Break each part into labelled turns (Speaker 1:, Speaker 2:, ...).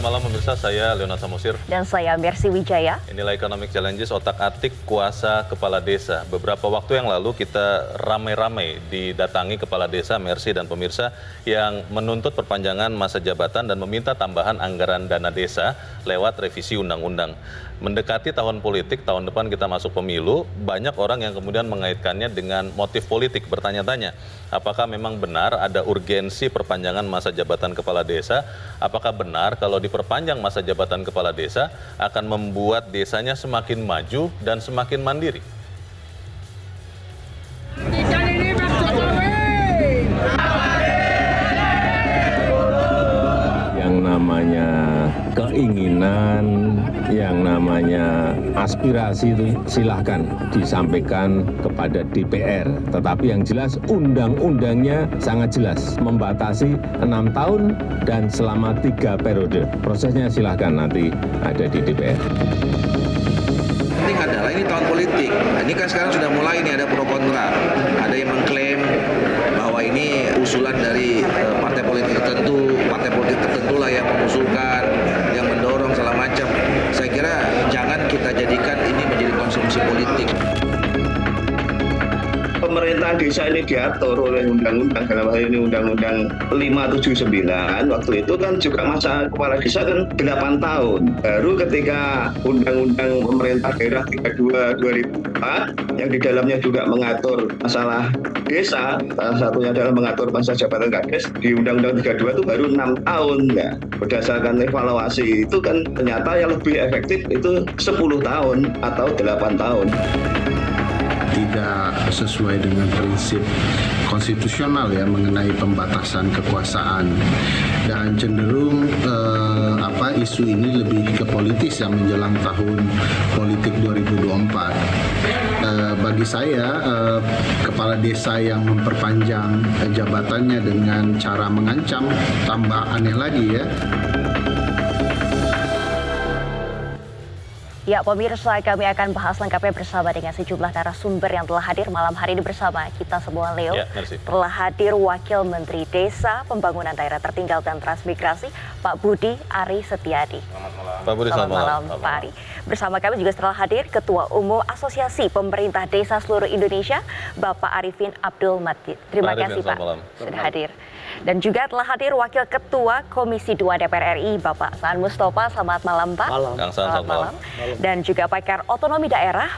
Speaker 1: malam pemirsa, saya Leonard Samosir.
Speaker 2: Dan saya Mercy Wijaya.
Speaker 1: Inilah Economic Challenges otak-atik kuasa kepala desa. Beberapa waktu yang lalu kita ramai-ramai didatangi kepala desa, Mercy dan pemirsa, yang menuntut perpanjangan masa jabatan dan meminta tambahan anggaran dana desa lewat revisi undang-undang. Mendekati tahun politik, tahun depan kita masuk pemilu, banyak orang yang kemudian mengaitkannya dengan motif politik, bertanya-tanya, apakah memang benar ada urgensi perpanjangan masa jabatan kepala desa? Apakah benar kalau diperpanjang masa jabatan kepala desa akan membuat desanya semakin maju dan semakin mandiri?
Speaker 3: Yang namanya keinginan, yang namanya aspirasi itu silahkan disampaikan kepada DPR. Tetapi yang jelas undang-undangnya sangat jelas, membatasi 6 tahun dan selama 3 periode. Prosesnya silahkan nanti ada di DPR.
Speaker 4: Penting adalah ini tahun politik. Ini kan sekarang sudah mulai ini ada pro kontra. Ada yang mengklaim bahwa ini usulan dari partai politik tertentu lah yang mengusulkan, yang mendorong segala macam. Saya kira jangan kita jadikan ini menjadi konsumsi politik.
Speaker 5: Pemerintahan desa ini diatur oleh undang-undang, dalam hal ini Undang-Undang 579. Waktu itu kan juga masa kepala desa kan 8 tahun. Baru ketika Undang-Undang Pemerintah Daerah 32 2004 yang di dalamnya juga mengatur masalah desa, salah satunya adalah mengatur masa jabatan Kades, di Undang-Undang 32 itu baru 6 tahun. Ya. Berdasarkan evaluasi itu kan ternyata yang lebih efektif itu 10 tahun atau 8 tahun.
Speaker 6: Tidak sesuai dengan prinsip konstitusional ya mengenai pembatasan kekuasaan, dan cenderung isu ini lebih ke politis ya menjelang tahun politik 2024. Bagi saya kepala desa yang memperpanjang jabatannya dengan cara mengancam tambah aneh lagi ya.
Speaker 2: Ya, pemirsa, kami akan bahas lengkapnya bersama dengan sejumlah narasumber yang telah hadir malam hari ini bersama kita semua, Leo.
Speaker 1: Ya,
Speaker 2: telah hadir Wakil Menteri Desa, Pembangunan Daerah Tertinggal dan Transmigrasi, Pak Budi Ari Setiadi.
Speaker 1: Selamat malam. Pak Budi,
Speaker 2: selamat malam, Pak Ari. Bersama kami juga telah hadir Ketua Umum Asosiasi Pemerintah Desa Seluruh Indonesia, Bapak Arifin Abdul Majid. Terima kasih, Pak, sudah hadir. Dan juga telah hadir Wakil Ketua Komisi 2 DPR RI, Bapak Saan Mustafa. Selamat malam, Pak.
Speaker 1: Malam. Selamat malam.
Speaker 2: Dan juga pakar otonomi daerah,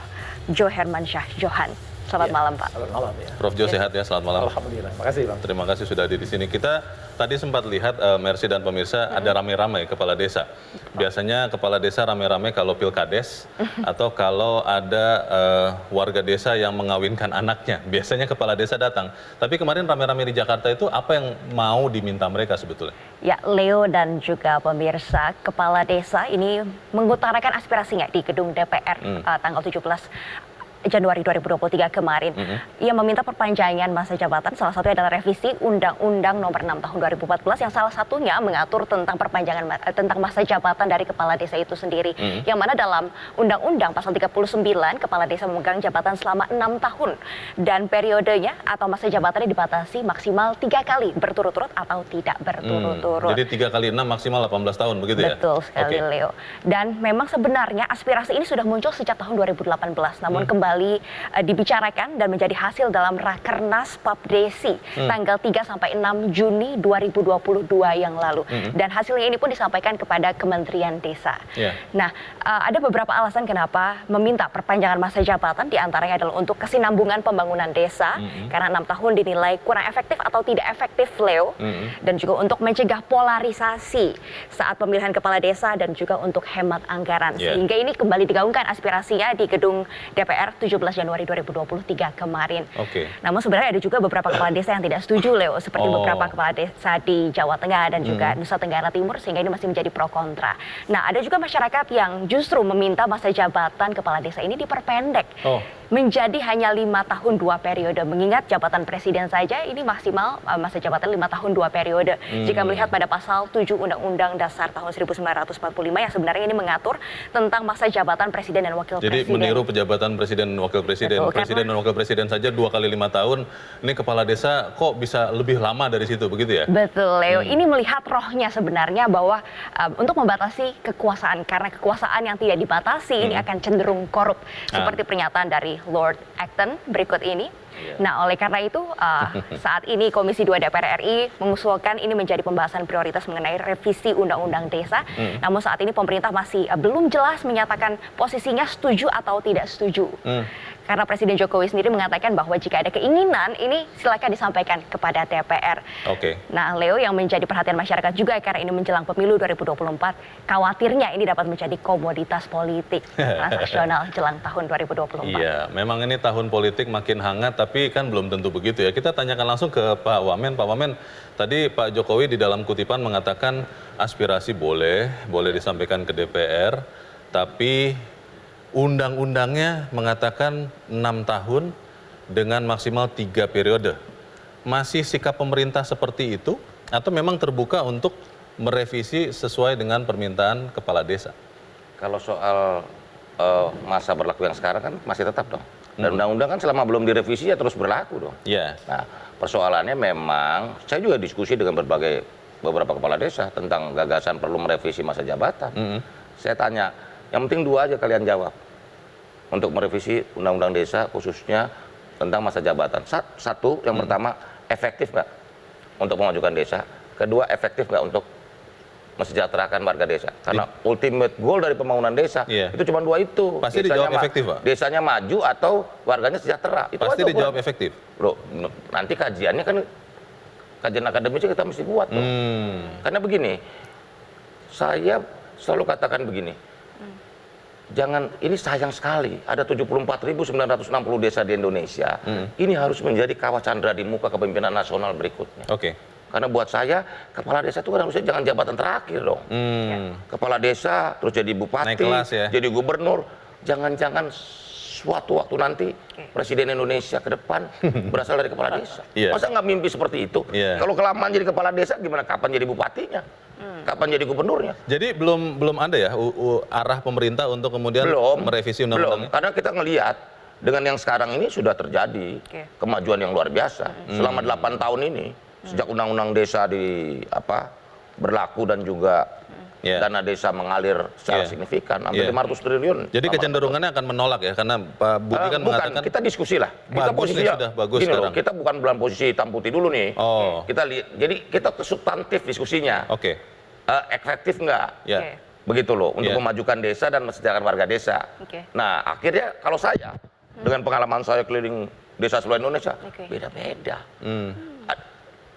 Speaker 2: Jo Hermansyah Johan. Selamat malam, Pak.
Speaker 7: Selamat malam ya.
Speaker 1: Prof Jo sehat ya, selamat malam.
Speaker 7: Alhamdulillah. Terima kasih, Bang.
Speaker 1: Terima kasih sudah hadir di sini. Kita tadi sempat lihat Mercy dan pemirsa ada ramai-ramai kepala desa. Biasanya kepala desa ramai-ramai kalau pilkades atau kalau ada warga desa yang mengawinkan anaknya. Biasanya kepala desa datang. Tapi kemarin ramai-ramai di Jakarta itu apa yang mau diminta mereka sebetulnya?
Speaker 2: Ya, Leo dan juga pemirsa, kepala desa ini mengutarakan aspirasinya di gedung DPR tanggal 17 Januari 2023 kemarin. Ia meminta perpanjangan masa jabatan, salah satunya adalah revisi Undang-Undang Nomor 6 Tahun 2014 yang salah satunya mengatur tentang perpanjangan tentang masa jabatan dari kepala desa itu sendiri. Yang mana dalam Undang-Undang Pasal 39, kepala desa memegang jabatan selama 6 tahun dan periodenya atau masa jabatannya dibatasi maksimal 3 kali berturut-turut atau tidak berturut-turut.
Speaker 1: Jadi 3 kali 6 maksimal 18 tahun begitu ya?
Speaker 2: Betul sekali, Leo. Dan memang sebenarnya aspirasi ini sudah muncul sejak tahun 2018, namun kembali dibicarakan dan menjadi hasil dalam Rakernas Papdesi tanggal 3 sampai 6 Juni 2022 yang lalu. Dan hasilnya ini pun disampaikan kepada Kementerian Desa. Nah, ada beberapa alasan kenapa meminta perpanjangan masa jabatan, diantaranya adalah untuk kesinambungan pembangunan desa, karena 6 tahun dinilai kurang efektif atau tidak efektif, Leo, dan juga untuk mencegah polarisasi saat pemilihan kepala desa dan juga untuk hemat anggaran. Sehingga ini kembali digaungkan aspirasinya di gedung DPR 17 Januari 2023 kemarin. Namun sebenarnya ada juga beberapa kepala desa yang tidak setuju, Leo, seperti beberapa kepala desa di Jawa Tengah dan juga Nusa Tenggara Timur, sehingga ini masih menjadi pro kontra. Nah, ada juga masyarakat yang justru meminta masa jabatan kepala desa ini diperpendek. menjadi hanya 5 tahun 2 periode. Mengingat jabatan presiden saja ini maksimal masa jabatan 5 tahun 2 periode. Jika melihat pada pasal 7 Undang-Undang Dasar tahun 1945 yang sebenarnya ini mengatur tentang masa jabatan presiden dan wakil
Speaker 1: Jadi
Speaker 2: presiden.
Speaker 1: meniru pejabatan presiden dan wakil presiden.
Speaker 2: Betul,
Speaker 1: Presiden dan wakil presiden saja 2 kali 5 tahun. Ini kepala desa kok bisa lebih lama dari situ, begitu ya?
Speaker 2: Betul, Leo. Ini melihat rohnya sebenarnya bahwa untuk membatasi kekuasaan, karena kekuasaan yang tidak dibatasi ini akan cenderung korup. Seperti pernyataan dari Lord Acton berikut ini. Nah, oleh karena itu saat ini Komisi 2 DPR RI mengusulkan ini menjadi pembahasan prioritas mengenai revisi Undang-Undang Desa. Namun saat ini pemerintah masih belum jelas menyatakan posisinya setuju atau tidak setuju. Karena Presiden Jokowi sendiri mengatakan bahwa jika ada keinginan ini silakan disampaikan kepada DPR.
Speaker 1: Oke.
Speaker 2: Nah, Leo, yang menjadi perhatian masyarakat juga karena ini menjelang pemilu 2024, khawatirnya ini dapat menjadi komoditas politik transaksional jelang tahun 2024.
Speaker 1: Iya, memang ini tahun politik makin hangat, tapi kan belum tentu begitu ya. Kita tanyakan langsung ke Pak Wamen. Pak Wamen, tadi Pak Jokowi di dalam kutipan mengatakan aspirasi boleh disampaikan ke DPR, tapi undang-undangnya mengatakan 6 tahun dengan maksimal 3 periode. Masih sikap pemerintah seperti itu atau memang terbuka untuk merevisi sesuai dengan permintaan kepala desa?
Speaker 7: Kalau soal masa berlaku yang sekarang kan masih tetap dong. Dan undang-undang kan selama belum direvisi ya terus berlaku dong.
Speaker 1: Iya.
Speaker 7: Nah, persoalannya memang saya juga diskusi dengan beberapa kepala desa tentang gagasan perlu merevisi masa jabatan. Saya tanya, yang penting 2 aja kalian jawab. Untuk merevisi Undang-Undang Desa khususnya tentang masa jabatan. Satu, yang pertama, efektif nggak untuk memajukan desa? Kedua, efektif nggak untuk mesejahterakan warga desa? Karena ultimate goal dari pembangunan desa itu cuma 2 itu.
Speaker 1: Pasti dijawab efektif, Pak.
Speaker 7: Desanya maju atau warganya sejahtera. Itu
Speaker 1: Pasti
Speaker 7: aja
Speaker 1: dijawab efektif.
Speaker 7: Bro, nanti kajiannya kan kajian akademisnya kita mesti buat dong. Karena begini, saya selalu katakan begini. Jangan, ini sayang sekali, ada 74.960 desa di Indonesia. Ini harus menjadi kawah candra di muka kepemimpinan nasional berikutnya.
Speaker 1: Oke.
Speaker 7: Karena buat saya, kepala desa itu kan harusnya jangan jabatan terakhir dong. Kepala desa, terus jadi bupati,
Speaker 1: Naik kelas ya.
Speaker 7: jadi gubernur. Jangan-jangan suatu waktu nanti Presiden Indonesia ke depan berasal dari kepala desa. Masa nggak mimpi seperti itu? Kalau kelamaan jadi kepala desa, gimana kapan jadi bupatinya? Kapan jadi gubernurnya?
Speaker 1: Jadi belum ada ya arah pemerintah untuk kemudian merevisi undang-undangnya?
Speaker 7: Belum, karena kita ngelihat dengan yang sekarang ini sudah terjadi kemajuan yang luar biasa. Selama 8 tahun ini, sejak undang-undang desa berlaku dan juga dana desa mengalir secara signifikan, hampir 500 triliun.
Speaker 1: Jadi kecenderungannya akan menolak ya, karena Pak Budi kan mengatakan...
Speaker 7: Kita diskusi lah. Kita
Speaker 1: posisinya sudah bagus
Speaker 7: gini
Speaker 1: sekarang.
Speaker 7: loh, kita bukan dalam posisi hitam putih dulu nih. Kita lihat, jadi kita ke substantif diskusinya. Efektif nggak? Begitu loh, untuk memajukan desa dan mesejahterakan warga desa. Nah, akhirnya kalau saya, dengan pengalaman saya keliling desa seluruh Indonesia, beda-beda.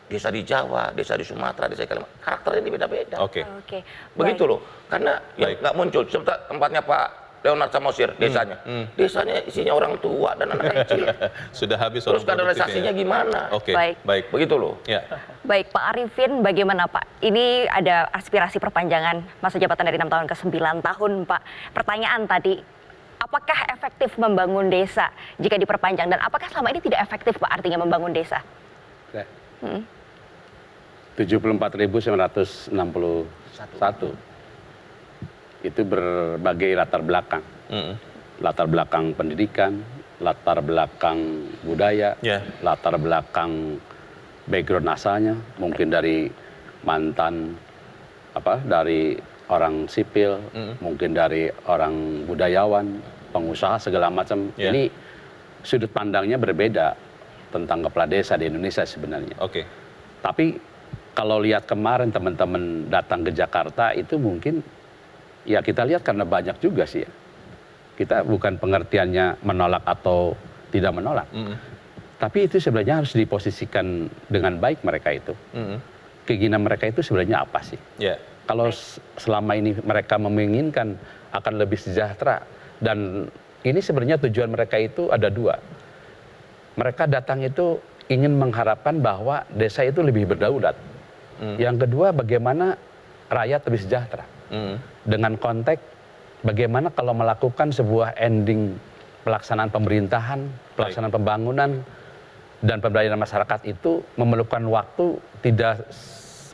Speaker 7: Desa di Jawa, desa di Sumatera, desa di Kalimantan, karakternya ini beda-beda. Begitu loh, karena yang nggak muncul, seperti tempatnya Pak Leonard Samosir, desanya. Desanya isinya orang tua dan anak kecil.
Speaker 1: Sudah habis.
Speaker 7: Terus kaderisasinya gimana?
Speaker 2: Baik.
Speaker 7: Begitu loh.
Speaker 2: Baik, Pak Arifin, bagaimana Pak? Ini ada aspirasi perpanjangan masa jabatan dari 6 tahun ke 9 tahun, Pak. Pertanyaan tadi, apakah efektif membangun desa jika diperpanjang? Dan apakah selama ini tidak efektif, Pak, artinya membangun desa?
Speaker 8: 74.961 itu berbagai latar belakang. Latar belakang pendidikan, latar belakang budaya, latar belakang background asalnya, mungkin dari mantan dari orang sipil, mungkin dari orang budayawan, pengusaha segala macam. Ini sudut pandangnya berbeda tentang kepala desa di Indonesia sebenarnya. Tapi kalau lihat kemarin teman-teman datang ke Jakarta itu mungkin ya kita lihat karena banyak juga sih ya. Kita bukan pengertiannya menolak atau tidak menolak. Tapi itu sebenarnya harus diposisikan dengan baik mereka itu. Keinginan mereka itu sebenarnya apa sih? Kalau selama ini mereka menginginkan akan lebih sejahtera, dan ini sebenarnya tujuan mereka itu ada 2. Mereka datang itu ingin mengharapkan bahwa desa itu lebih berdaulat. Yang kedua, bagaimana rakyat lebih sejahtera. Dengan konteks bagaimana kalau melakukan sebuah ending pelaksanaan pemerintahan, pelaksanaan pembangunan, dan pemberdayaan masyarakat itu memerlukan waktu tidak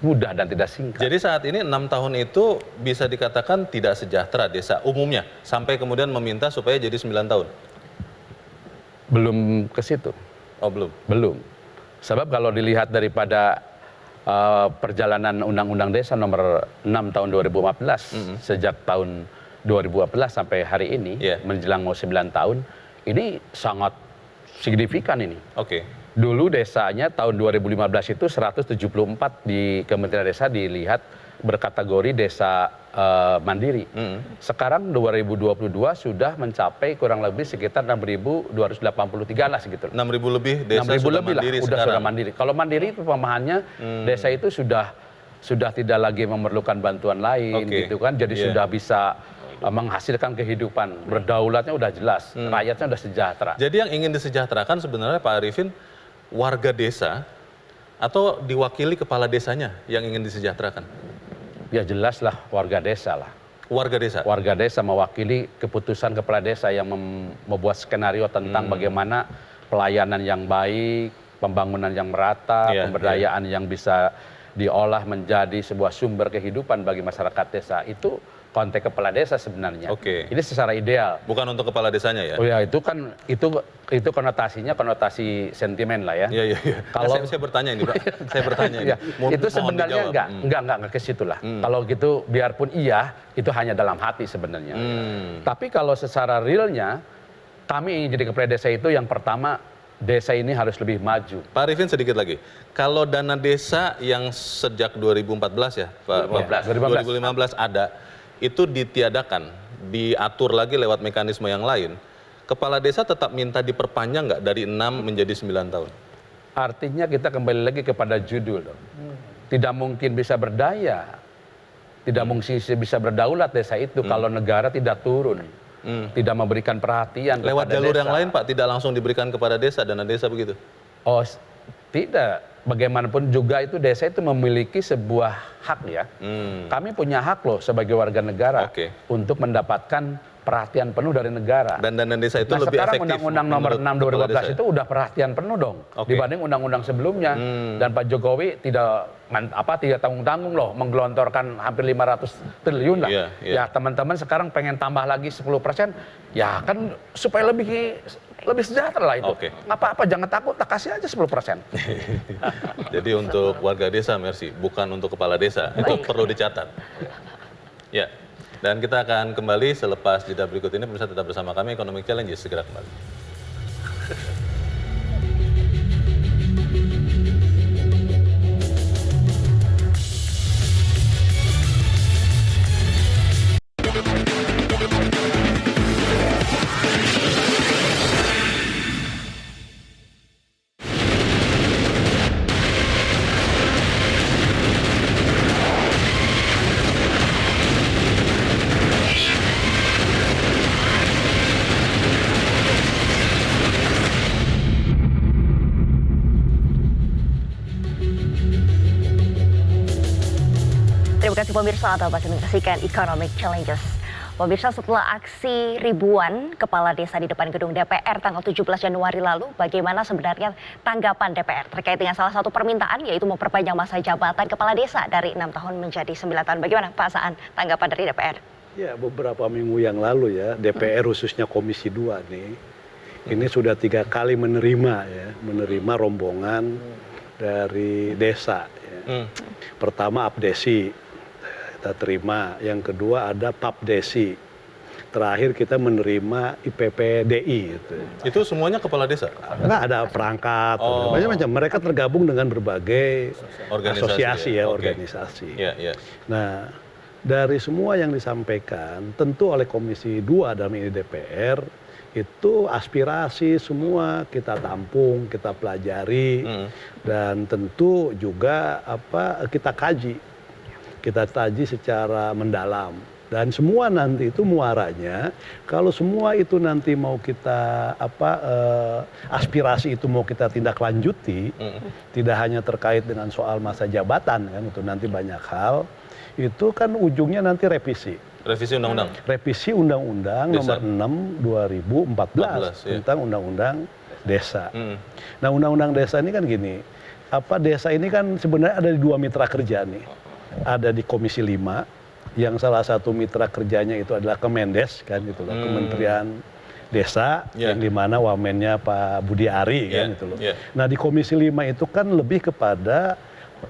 Speaker 8: mudah dan tidak singkat.
Speaker 1: Jadi saat ini 6 tahun itu bisa dikatakan tidak sejahtera desa umumnya, sampai kemudian meminta supaya jadi 9 tahun?
Speaker 8: Belum ke situ.
Speaker 1: Oh belum?
Speaker 8: Belum. Sebab kalau dilihat daripada perjalanan Undang-Undang Desa nomor 6 tahun 2014, sejak tahun 2014 sampai hari ini, menjelang mau 9 tahun, ini sangat signifikan ini.
Speaker 1: Oke.
Speaker 8: Dulu desanya tahun 2015 itu 174 di Kementerian Desa dilihat berkategori desa mandiri. Sekarang 2022 sudah mencapai kurang lebih sekitar 6.283 lah segitu.
Speaker 1: 6.000 lebih desa
Speaker 8: 6.000
Speaker 1: sudah
Speaker 8: lebih
Speaker 1: mandiri
Speaker 8: lah,
Speaker 1: sekarang.
Speaker 8: sudah mandiri. Kalau mandiri itu pemahamannya desa itu sudah tidak lagi memerlukan bantuan lain gitu kan. Jadi sudah bisa menghasilkan kehidupan, berdaulatnya udah jelas, rakyatnya udah sejahtera.
Speaker 1: Jadi yang ingin disejahterakan sebenarnya Pak Arifin warga desa atau diwakili kepala desanya yang ingin disejahterakan?
Speaker 8: Ya jelas lah warga desa lah.
Speaker 1: Warga desa?
Speaker 8: Warga desa mewakili keputusan kepala desa yang membuat skenario tentang bagaimana pelayanan yang baik, pembangunan yang merata, pemberdayaan yang bisa diolah menjadi sebuah sumber kehidupan bagi masyarakat desa. Itu konteks kepala desa sebenarnya. Ini secara ideal.
Speaker 1: Bukan untuk kepala desanya ya?
Speaker 8: Oh ya, itu kan itu konotasinya konotasi sentimen lah ya.
Speaker 1: Iya.
Speaker 8: Kalau
Speaker 1: saya bertanya ini, Pak. Saya bertanya ini.
Speaker 8: Itu sebenarnya enggak ke situ lah. Kalau gitu biarpun iya, itu hanya dalam hati sebenarnya. Tapi kalau secara realnya, kami ingin jadi kepala desa itu yang pertama, desa ini harus lebih maju.
Speaker 1: Pak Arifin sedikit lagi. Kalau dana desa yang sejak 2014 ya, Pak, 2015 ada, itu ditiadakan, diatur lagi lewat mekanisme yang lain, kepala desa tetap minta diperpanjang nggak dari 6 menjadi 9 tahun?
Speaker 8: Artinya kita kembali lagi kepada judul dong. Tidak mungkin bisa berdaya, tidak mungkin bisa berdaulat desa itu kalau negara tidak turun, tidak memberikan perhatian
Speaker 1: lewat
Speaker 8: kepada
Speaker 1: jalur
Speaker 8: desa.
Speaker 1: yang lain Pak, tidak langsung diberikan kepada desa, dana desa begitu?
Speaker 8: Oh tidak. Bagaimanapun juga itu desa itu memiliki sebuah hak ya. Kami punya hak loh sebagai warga negara untuk mendapatkan perhatian penuh dari negara.
Speaker 1: Dan dana desa itu lebih efektif.
Speaker 8: Sekarang Undang-Undang nomor 6 2012 itu udah perhatian penuh dong dibanding undang-undang sebelumnya. Dan Pak Jokowi tidak tanggung-tanggung loh menggelontorkan hampir 500 triliun lah. Ya teman-teman sekarang pengen tambah lagi 10%, ya kan supaya lebih sejahtera lah itu. Nggak apa-apa, jangan takut, tak kasih aja 10%.
Speaker 1: Jadi untuk warga desa, Mercy, bukan untuk kepala desa. Itu perlu dicatat. Ya, dan kita akan kembali selepas jeda berikut ini. Pemirsa tetap bersama kami, Economic Challenge segera kembali.
Speaker 2: Terima kasih pemirsa atau masih menyaksikan Economic Challenges. Pemirsa, setelah aksi ribuan kepala desa di depan gedung DPR tanggal 17 Januari lalu, bagaimana sebenarnya tanggapan DPR terkait dengan salah satu permintaan, yaitu memperpanjang masa jabatan kepala desa dari 6 tahun menjadi 9 tahun. Bagaimana Pak Saan tanggapan dari DPR?
Speaker 9: Ya, beberapa minggu yang lalu ya, DPR khususnya Komisi 2 nih, ini sudah 3 kali menerima rombongan dari desa. Ya. Pertama Abdesi, kita terima. Yang kedua ada Papdesi. Terakhir kita menerima IPPDI. Gitu.
Speaker 1: Itu semuanya kepala desa?
Speaker 9: Enggak, ada perangkat, macam-macam. Mereka tergabung dengan berbagai asosiasi organisasi. Nah, dari semua yang disampaikan, tentu oleh Komisi 2 dalam ini DPR, itu aspirasi semua kita tampung, kita pelajari, dan tentu juga kita kaji. Kita kaji secara mendalam. Dan semua nanti itu muaranya, kalau semua itu nanti mau kita, aspirasi itu mau kita tindak lanjuti, tidak hanya terkait dengan soal masa jabatan, kan itu nanti banyak hal, itu kan ujungnya nanti revisi.
Speaker 1: Revisi undang-undang.
Speaker 9: Revisi Undang-Undang Nomor 6 2014 tentang Undang-Undang Desa. Nah, Undang-Undang Desa ini kan gini, desa ini kan sebenarnya ada di 2 mitra kerja nih. Ada di Komisi 5, yang salah satu mitra kerjanya itu adalah Kemendes kan gitu loh, Kementerian Desa, yang dimana wamennya Pak Budi Ari kan gitu loh. Nah, di Komisi 5 itu kan lebih kepada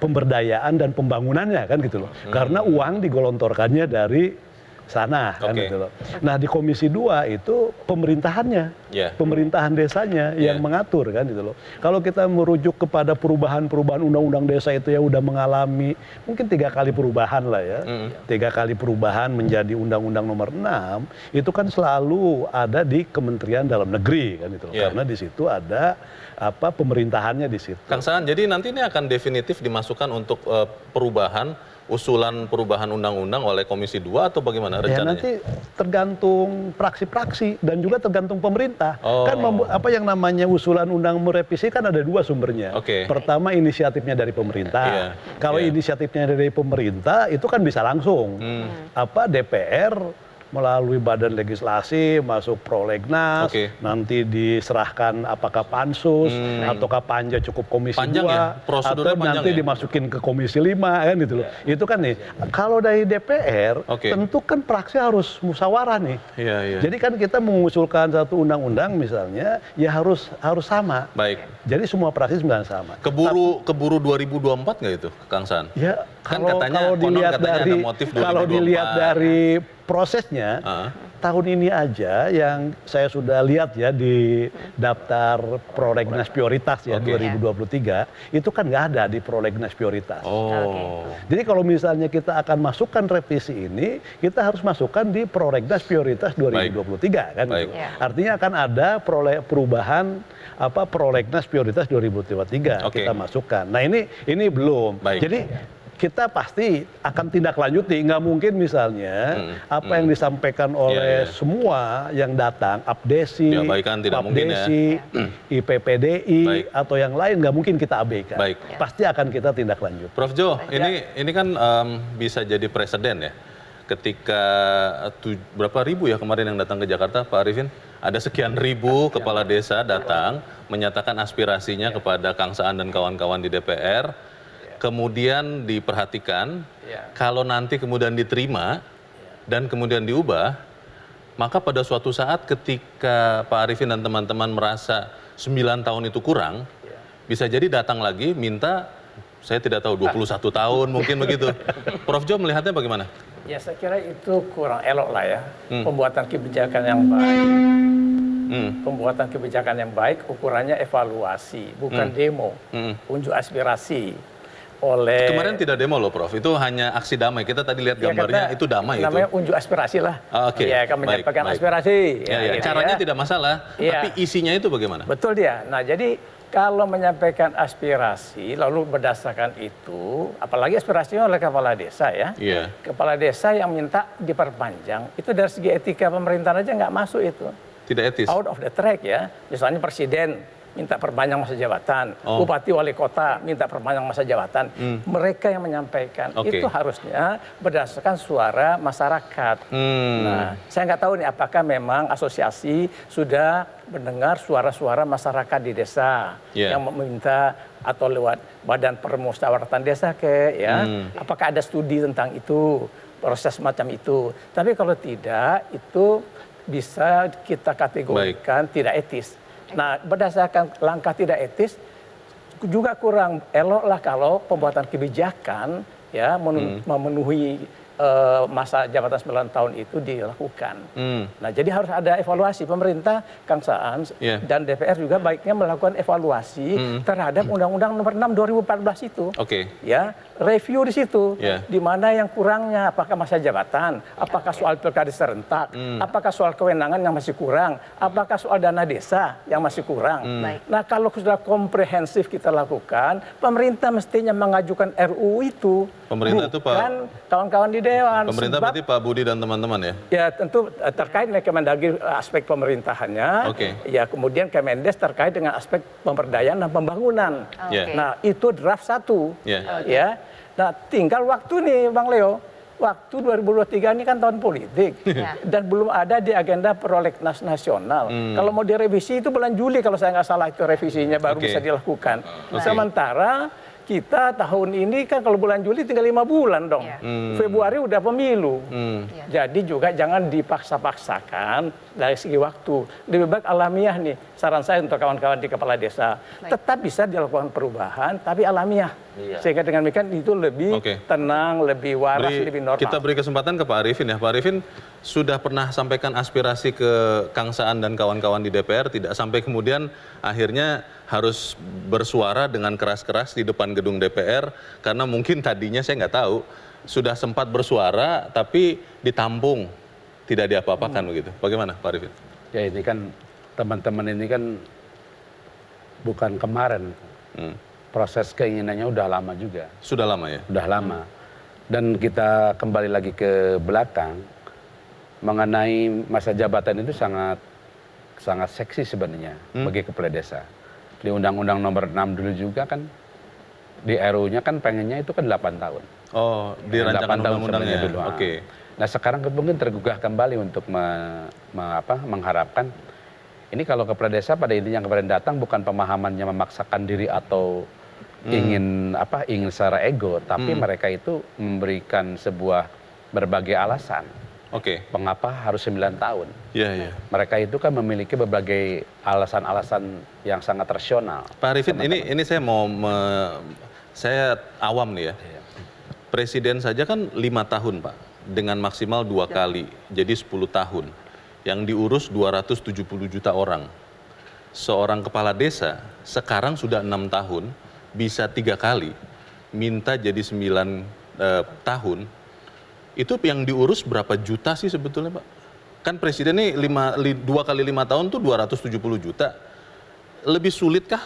Speaker 9: pemberdayaan dan pembangunannya kan gitu loh. Karena uang digolontorkannya dari sana kan gitu loh. Nah, di Komisi 2 itu pemerintahannya, pemerintahan desanya yang mengatur kan gitu loh. Kalau kita merujuk kepada perubahan-perubahan undang-undang desa itu ya udah mengalami mungkin 3 kali perubahan lah ya. 3 kali perubahan menjadi Undang-Undang Nomor 6 itu kan selalu ada di Kementerian Dalam Negeri kan gitu loh. Karena di situ ada pemerintahannya di situ.
Speaker 1: Kang Saan, jadi nanti ini akan definitif dimasukkan untuk usulan perubahan undang-undang oleh Komisi 2 atau bagaimana rencananya?
Speaker 9: Ya nanti tergantung praksi-praksi dan juga tergantung pemerintah. Kan yang namanya usulan undang merevisi kan ada 2 sumbernya. Pertama inisiatifnya dari pemerintah. Kalau inisiatifnya dari pemerintah itu kan bisa langsung. DPR melalui badan legislasi masuk prolegnas, nanti diserahkan apakah pansus ataukah panja cukup komisi 2 atau nanti dimasukin ke komisi 5 kan gitu loh. Itu kan nih kalau dari DPR tentu kan praksi harus musyawarah nih. Jadi kan kita mengusulkan satu undang-undang misalnya ya harus sama. Jadi semua praksi sebenarnya sama.
Speaker 1: Keburu 2024 nggak itu, Kang Saan?
Speaker 9: Ya kalau dilihat dari prosesnya, tahun ini aja yang saya sudah lihat ya di daftar prolegnas prioritas ya 2023, itu kan nggak ada di prolegnas prioritas. Jadi kalau misalnya kita akan masukkan revisi ini, kita harus masukkan di prolegnas prioritas 2023 kan. Gitu. Artinya akan ada perubahan prolegnas prioritas 2023 kita masukkan. Nah ini belum. Jadi kita pasti akan tindak lanjuti, nggak mungkin misalnya apa yang disampaikan oleh semua yang datang, APDESI, IPPDI atau yang lain nggak mungkin kita abaikan. Pasti akan kita tindak lanjut.
Speaker 1: Prof Jo, ini kan bisa jadi preseden ya. Ketika berapa ribu ya kemarin yang datang ke Jakarta, Pak Arifin? Ada sekian ribu kepala desa datang menyatakan aspirasinya kepada Kang Saan dan kawan-kawan di DPR. Kemudian diperhatikan, kalau nanti kemudian diterima dan kemudian diubah, maka pada suatu saat ketika Pak Arifin dan teman-teman merasa 9 tahun itu kurang, bisa jadi datang lagi minta, saya tidak tahu 21 tahun mungkin begitu. Prof Jo melihatnya bagaimana?
Speaker 10: Ya saya kira itu kurang elok lah ya, pembuatan kebijakan yang baik. Pembuatan kebijakan yang baik ukurannya evaluasi, bukan demo, unjuk aspirasi.
Speaker 1: Kemarin tidak demo loh Prof, itu hanya aksi damai. Kita tadi lihat gambarnya itu damai itu.
Speaker 10: Namanya unjuk aspirasi lah. Ya, kami menyampaikan aspirasi.
Speaker 1: Caranya tidak masalah, tapi isinya itu bagaimana?
Speaker 10: Betul dia. Nah jadi kalau menyampaikan aspirasi lalu berdasarkan itu, apalagi aspirasinya oleh kepala desa ya. Kepala desa yang minta diperpanjang, itu dari segi etika pemerintahan aja nggak masuk itu.
Speaker 1: Tidak etis.
Speaker 10: Out of the track ya. Misalnya presiden minta perpanjang masa jabatan, bupati wali kota minta perpanjang masa jabatan, mereka yang menyampaikan itu harusnya berdasarkan suara masyarakat. Nah, saya nggak tahu nih apakah memang asosiasi sudah mendengar suara-suara masyarakat di desa yang meminta atau lewat badan permusyawaratan desa apakah ada studi tentang itu, proses macam itu. Tapi kalau tidak, itu bisa kita kategorikan tidak etis. Nah, berdasarkan langkah tidak etis, juga kurang elok lah kalau pembuatan kebijakan memenuhi masa jabatan 9 tahun itu dilakukan. Nah, jadi harus ada evaluasi. Pemerintah, Kang Saan, dan DPR juga baiknya melakukan evaluasi terhadap Undang-Undang Nomor 6 2014 itu. Review di situ. Di mana yang kurangnya, apakah masa jabatan, apakah soal pilkada serentak, apakah soal kewenangan yang masih kurang, apakah soal dana desa yang masih kurang. Nah, kalau sudah komprehensif kita lakukan, pemerintah mestinya mengajukan RUU itu.
Speaker 1: Pemerintah itu Pak,
Speaker 10: kawan-kawan di Dewan.
Speaker 1: Pemerintah berarti Pak Budi dan teman-teman ya?
Speaker 10: Ya tentu terkait dengan Kemendagri aspek pemerintahannya. Ya kemudian Kemendes terkait dengan aspek pemberdayaan dan pembangunan. Nah itu draft 1. Ya. Nah tinggal waktu nih Bang Leo. waktu 2023 ini kan tahun politik dan belum ada di agenda prolegnas nasional. Kalau mau direvisi itu bulan Juli kalau saya nggak salah itu revisinya baru bisa dilakukan. Sementara kita tahun ini kan kalau bulan Juli tinggal 5 bulan dong. Februari udah pemilu. Jadi juga jangan dipaksa-paksakan dari segi waktu. Lebih baik alamiah nih. Saran saya untuk kawan-kawan di kepala desa. Tetap bisa dilakukan perubahan tapi alamiah. Sehingga dengan demikian itu lebih tenang, lebih waras, lebih normal.
Speaker 1: Kita beri kesempatan ke Pak Arifin ya. Pak Arifin sudah pernah sampaikan aspirasi ke Kang Saan dan kawan-kawan di DPR, tidak sampai kemudian akhirnya harus bersuara dengan keras-keras di depan gedung DPR karena mungkin tadinya saya nggak tahu sudah sempat bersuara tapi ditampung, tidak diapa-apakan begitu. Bagaimana Pak Arifin?
Speaker 8: Ya ini kan teman-teman ini kan bukan kemarin. Proses keinginannya udah lama juga.
Speaker 1: Sudah lama ya?
Speaker 8: Udah lama. Dan kita kembali lagi ke belakang, mengenai masa jabatan itu sangat seksi sebenarnya bagi kepala desa. Di Undang-Undang Nomor 6 dulu juga kan, di RU-nya kan pengennya itu kan 8 tahun.
Speaker 1: Oh, dirancangkan undang-undangnya
Speaker 8: dulu.
Speaker 1: Oke.
Speaker 8: Nah sekarang mungkin tergugah kembali untuk mengharapkan, ini kalau kepala desa pada intinya kemarin datang bukan pemahamannya memaksakan diri atau ingin secara ego, tapi mereka itu memberikan sebuah berbagai alasan. Mengapa harus 9 tahun? Mereka itu kan memiliki berbagai alasan-alasan yang sangat rasional.
Speaker 1: Pak Arifin, ini saya saya awam nih ya. Presiden saja kan 5 tahun Pak, dengan maksimal 2 kali, jadi 10 tahun. Yang diurus 270 juta orang. Seorang kepala desa sekarang sudah 6 tahun, bisa 3 kali, minta jadi 9 tahun. Itu yang diurus berapa juta sih sebetulnya Pak? Kan presiden ini 2 kali 5 tahun tuh 270 juta. Lebih sulitkah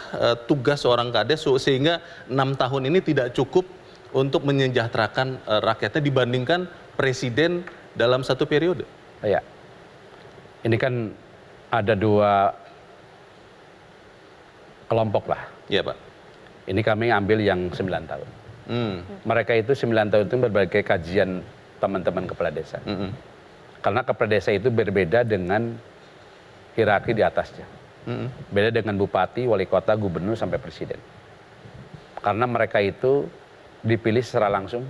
Speaker 1: tugas seorang kades sehingga 6 tahun ini tidak cukup untuk menyejahterakan rakyatnya dibandingkan presiden dalam satu periode?
Speaker 8: Ya, ini kan ada 2 kelompok lah.
Speaker 1: Iya Pak.
Speaker 8: Ini kami ambil yang 9 tahun. Mereka itu 9 tahun itu berbagai kajian teman-teman kepala desa. Karena kepala desa itu berbeda dengan hierarki di atasnya. Beda dengan bupati, wali kota, gubernur, sampai presiden. Karena mereka itu dipilih secara langsung,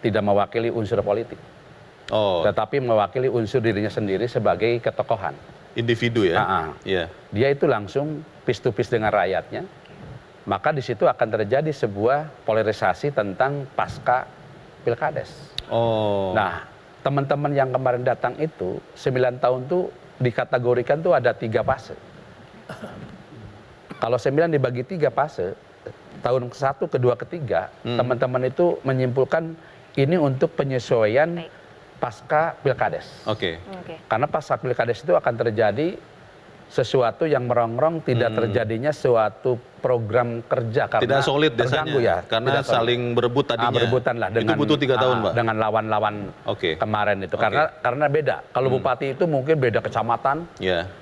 Speaker 8: tidak mewakili unsur politik. Tetapi mewakili unsur dirinya sendiri sebagai ketokohan.
Speaker 1: Individu ya?
Speaker 8: Dia itu langsung face to face dengan rakyatnya. Maka di situ akan terjadi sebuah polarisasi tentang pasca pilkades. Nah, teman-teman yang kemarin datang itu 9 tahun tuh dikategorikan tuh ada 3 fase. Kalau 9 dibagi 3 fase, tahun ke-1, kedua, ketiga, teman-teman itu menyimpulkan ini untuk penyesuaian pasca pilkades. Karena pasca pilkades itu akan terjadi sesuatu yang merongrong, tidak terjadinya suatu program kerja karena
Speaker 1: tidak solid desanya, karena saling berebut tadinya.
Speaker 8: Berebutan lah dengan,
Speaker 1: itu butuh 3 tahun Pak.
Speaker 8: Dengan lawan-lawan kemarin itu. Karena beda. Kalau bupati itu mungkin beda kecamatan,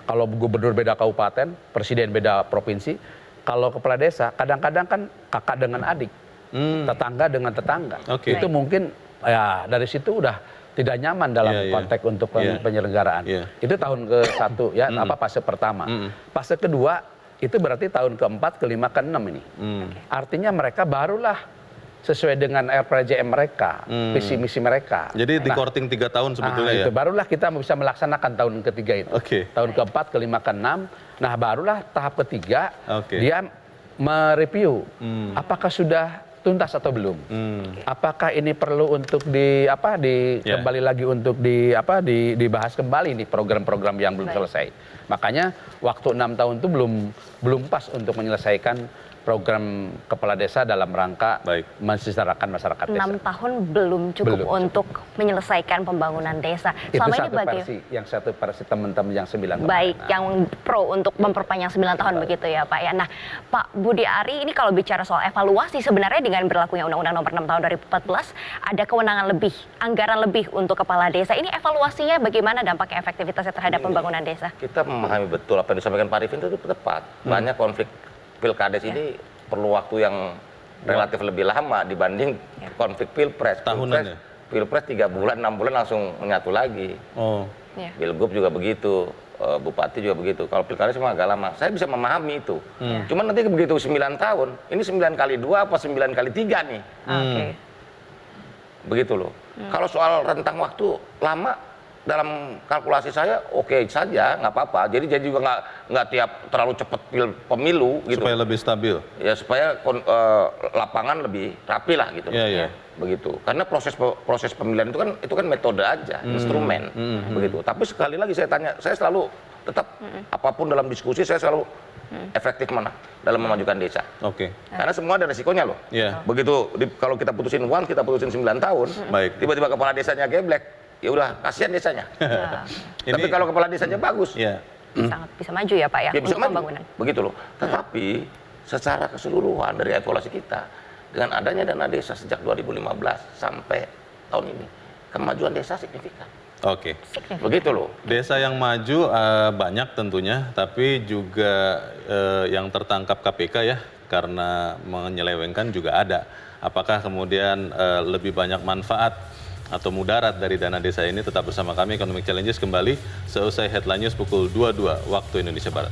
Speaker 8: kalau gubernur beda kabupaten, presiden beda provinsi. Kalau kepala desa kadang-kadang kan kakak dengan adik, tetangga dengan tetangga. Itu mungkin ya dari situ udah tidak nyaman dalam konteks untuk penyelenggaraan. Itu tahun ke-1 ya, fase pertama. Fase kedua itu berarti tahun ke-4, ke-5, ke-6 ini. Artinya mereka barulah sesuai dengan RPJM mereka, visi misi mereka.
Speaker 1: Jadi di courting 3 tahun sebetulnya ya.
Speaker 8: Itu barulah kita bisa melaksanakan tahun ketiga itu. Tahun ke-4, ke-5, ke-6. Nah, barulah tahap ketiga dia mereview apakah sudah tuntas atau belum? Apakah ini perlu untuk kembali lagi untuk dibahas kembali nih program-program yang belum selesai. Makanya waktu 6 tahun itu belum pas untuk menyelesaikan program kepala desa dalam rangka mensejahterakan masyarakat desa.
Speaker 2: 6 tahun belum cukup untuk menyelesaikan pembangunan desa.
Speaker 8: Selama itu satu versi teman-teman yang 9 tahun.
Speaker 2: Baik, yang pro untuk memperpanjang 9 tahun begitu ya Pak ya. Nah, Pak Budi Ari, ini kalau bicara soal evaluasi sebenarnya dengan berlakunya Undang-Undang Nomor 6 tahun 2014 ada kewenangan lebih, anggaran lebih untuk kepala desa. Ini evaluasinya bagaimana dampaknya efektivitasnya terhadap pembangunan desa?
Speaker 7: Kita memahami betul apa yang disampaikan Pak Arifin itu tepat. Banyak konflik pilkades ini perlu waktu yang relatif lebih lama dibanding konflik pilpres. Pilpres 3 bulan, 6 bulan langsung menyatu lagi. Pilgub juga begitu, bupati juga begitu. Kalau pilkada semua agak lama. Saya bisa memahami itu. Cuman nanti begitu 9 tahun, ini 9 kali 2 apa 9 kali 3 nih. Begitu loh. Kalau soal rentang waktu lama, dalam kalkulasi saya oke saja, nggak apa-apa. Jadi juga nggak tiap terlalu cepat pemilu gitu.
Speaker 1: Supaya lebih stabil.
Speaker 7: Ya supaya lapangan lebih rapi lah gitu. Begitu. Karena proses pemilihan itu kan metode aja, instrumen. Begitu. Tapi sekali lagi saya tanya, saya selalu tetap apapun dalam diskusi saya selalu efektif mana dalam memajukan desa. Karena semua ada resikonya loh. Begitu kalau kita putusin 1, kita putusin 9 tahun. Tiba-tiba kepala desanya geblek. Ya udah, kasihan desanya. Tapi kalau kepala desanya bagus,
Speaker 2: sangat bisa maju ya Pak ya,
Speaker 7: bisa
Speaker 2: untuk
Speaker 7: maju.
Speaker 2: pembangunan.
Speaker 7: Begitu loh. Tetapi secara keseluruhan dari evaluasi kita, dengan adanya dana desa sejak 2015 sampai tahun ini, kemajuan desa signifikan. Begitu loh.
Speaker 1: Desa yang maju banyak tentunya, tapi juga yang tertangkap KPK ya, karena menyelewengkan juga ada. Apakah kemudian lebih banyak manfaat atau mudarat dari dana desa ini? Tetap bersama kami, Economic Challenges kembali seusai Headline News pukul 22 waktu Indonesia Barat.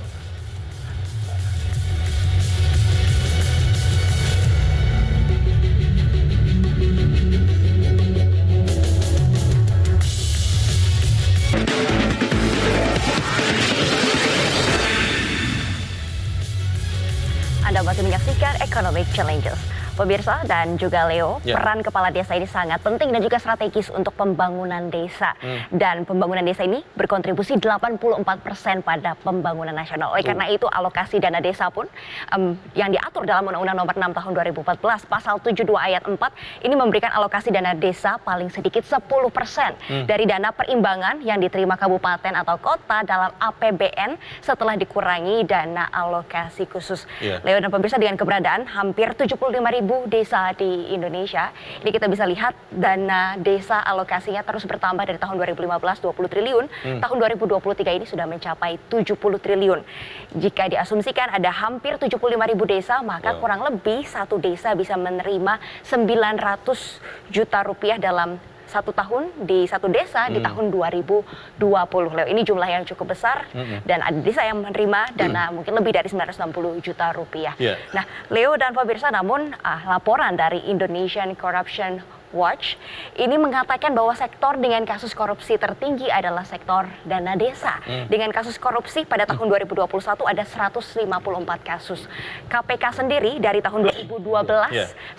Speaker 2: Anda masih menyaksikan Economic Challenges. Pemirsa dan juga Leo, peran kepala desa ini sangat penting dan juga strategis untuk pembangunan desa. Dan pembangunan desa ini berkontribusi 84% pada pembangunan nasional. Oleh karena itu alokasi dana desa pun yang diatur dalam Undang-Undang Nomor 6 Tahun 2014 Pasal 72 Ayat 4 ini memberikan alokasi dana desa paling sedikit 10% dari dana perimbangan yang diterima kabupaten atau kota dalam APBN setelah dikurangi dana alokasi khusus. Leo dan pemirsa, dengan keberadaan hampir 75.000 desa di Indonesia, ini kita bisa lihat dana desa alokasinya terus bertambah dari tahun 2015 20 triliun, tahun 2023 ini sudah mencapai 70 triliun. Jika diasumsikan ada hampir 75.000 desa, maka kurang lebih satu desa bisa menerima 900 juta rupiah dalam 1 tahun di satu desa di tahun 2020. Leo, ini jumlah yang cukup besar dan ada desa yang menerima dana mungkin lebih dari 960 juta rupiah. Nah, Leo dan pemirsa, namun laporan dari Indonesian Corruption Watch ini mengatakan bahwa sektor dengan kasus korupsi tertinggi adalah sektor dana desa. Dengan kasus korupsi pada tahun 2021 ada 154 kasus. KPK sendiri dari tahun 2012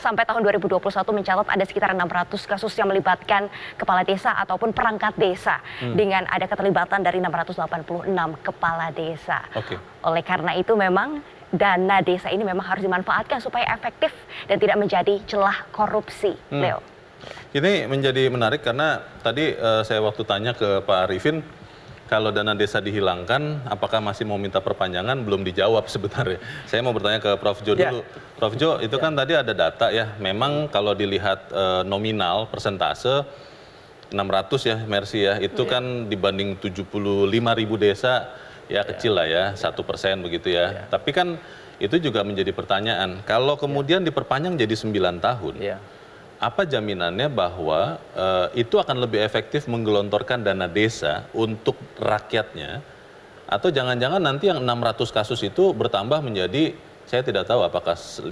Speaker 2: sampai tahun 2021 mencatat ada sekitar 600 kasus yang melibatkan kepala desa ataupun perangkat desa dengan ada keterlibatan dari 686 kepala desa. Oleh karena itu memang dana desa ini memang harus dimanfaatkan supaya efektif dan tidak menjadi celah korupsi. Leo.
Speaker 1: Ini menjadi menarik karena tadi saya waktu tanya ke Pak Arifin, kalau dana desa dihilangkan, apakah masih mau minta perpanjangan? Belum dijawab sebenarnya. Saya mau bertanya ke Prof. Jo dulu. Prof. Jo, itu kan tadi ada data ya, memang kalau dilihat nominal, persentase, 600 ya, Mercy ya, itu kan dibanding 75.000 desa, ya kecil lah ya, 1% begitu ya. Tapi kan itu juga menjadi pertanyaan, kalau kemudian diperpanjang jadi 9 tahun, apa jaminannya bahwa itu akan lebih efektif menggelontorkan dana desa untuk rakyatnya, atau jangan-jangan nanti yang 600 kasus itu bertambah menjadi, saya tidak tahu apakah 5.000,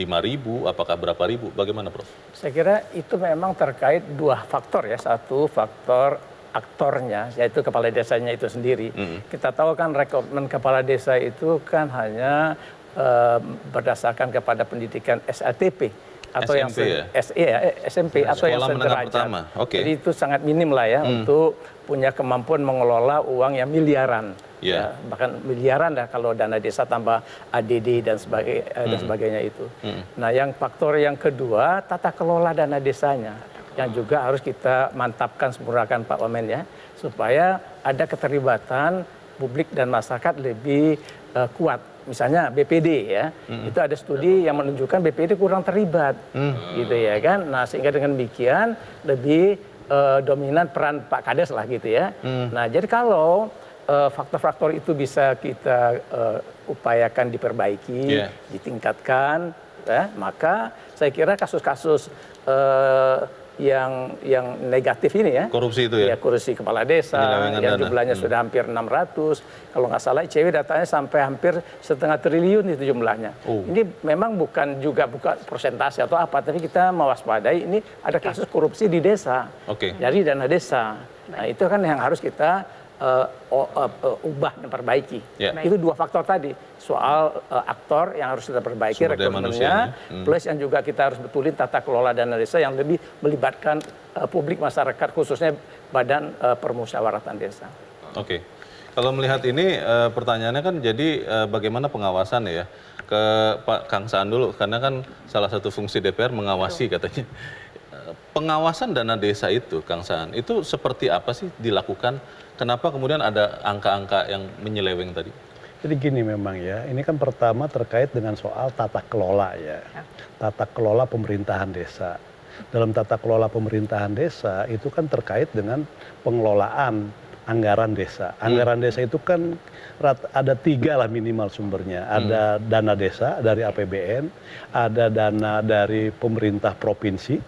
Speaker 1: apakah berapa ribu, bagaimana Prof?
Speaker 10: Saya kira itu memang terkait dua faktor ya. Satu faktor aktornya, yaitu kepala desanya itu sendiri. Kita tahu kan rekrutmen kepala desa itu kan hanya berdasarkan kepada pendidikan SATP. Atau
Speaker 1: SMP
Speaker 10: yang SMP atau yang sederajat. Jadi itu sangat minim lah ya untuk punya kemampuan mengelola uang yang miliaran. Ya, bahkan miliaran dah kalau dana desa tambah ADD dan sebagainya itu. Nah, yang faktor yang kedua, tata kelola dana desanya yang juga harus kita mantapkan, sempurnakan Pak Wamen ya, supaya ada keterlibatan publik dan masyarakat lebih kuat. Misalnya BPD ya, itu ada studi yang menunjukkan BPD kurang terlibat, gitu ya kan. Nah, sehingga dengan demikian lebih dominan peran Pak Kades lah gitu ya. Nah, jadi kalau faktor-faktor itu bisa kita upayakan diperbaiki, ditingkatkan, ya, maka saya kira kasus-kasus yang negatif ini ya.
Speaker 1: Korupsi itu ya?
Speaker 10: Ya, korupsi kepala desa yang jumlahnya sudah hampir 600. Kalau nggak salah ICW datanya sampai hampir 1,5 triliun itu jumlahnya. Ini memang bukan persentase atau apa, tapi kita mewaspadai ini ada kasus korupsi di desa. Dari dana desa. Nah, itu kan yang harus kita ubah dan perbaiki. Itu 2 faktor tadi, soal aktor yang harus kita perbaiki rekrutmennya, plus yang juga kita harus betulin tata kelola dana desa yang lebih melibatkan publik masyarakat, khususnya badan permusyawaratan desa.
Speaker 1: Kalau melihat ini pertanyaannya kan jadi bagaimana pengawasan ya ke Pak Kang Saan dulu, karena kan salah satu fungsi DPR mengawasi katanya. Pengawasan dana desa itu, Kang Saan, itu seperti apa sih dilakukan? Kenapa kemudian ada angka-angka yang menyeleweng tadi?
Speaker 9: Jadi gini memang ya, ini kan pertama terkait dengan soal tata kelola ya. Tata kelola pemerintahan desa. Dalam tata kelola pemerintahan desa itu kan terkait dengan pengelolaan anggaran desa. Anggaran desa itu kan ada 3 lah minimal sumbernya. Ada dana desa dari APBN, ada dana dari pemerintah provinsi,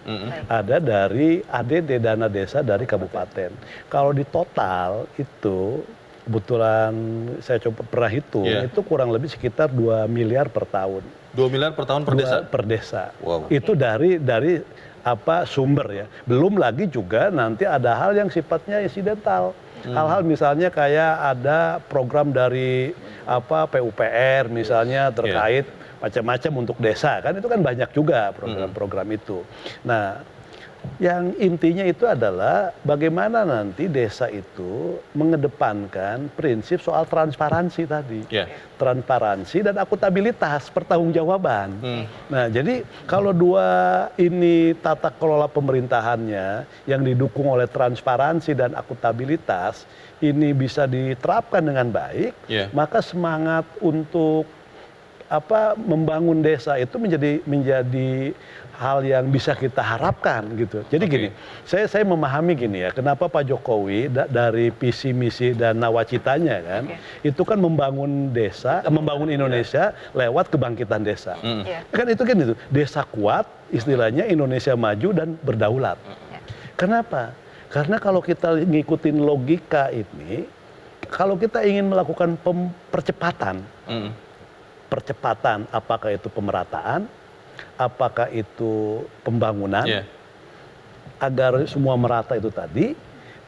Speaker 9: ada dari ADD dana desa dari kabupaten. Kalau di total itu kebetulan saya coba pernah hitung, itu kurang lebih sekitar 2 miliar per tahun.
Speaker 1: 2 miliar per tahun per desa? Per desa.
Speaker 9: Wow. Itu dari apa sumber ya. Belum lagi juga nanti ada hal yang sifatnya insidental. Hal-hal misalnya kayak ada program dari apa PUPR misalnya terkait macam-macam untuk desa, kan itu kan banyak juga program-program itu. Nah, yang intinya itu adalah bagaimana nanti desa itu mengedepankan prinsip soal transparansi tadi. Transparansi dan akuntabilitas, pertanggungjawaban. Nah, jadi kalau 2 ini tata kelola pemerintahannya yang didukung oleh transparansi dan akuntabilitas ini bisa diterapkan dengan baik, maka semangat untuk membangun desa itu menjadi hal yang bisa kita harapkan gitu. Jadi gini, saya memahami gini ya, kenapa Pak Jokowi dari visi misi dan nawacitanya kan, itu kan membangun desa, membangun Indonesia lewat kebangkitan desa. Kan itu desa kuat, istilahnya Indonesia maju dan berdaulat. Kenapa? Karena kalau kita ngikutin logika ini, kalau kita ingin melakukan percepatan, apakah itu pemerataan, apakah itu pembangunan, agar semua merata itu tadi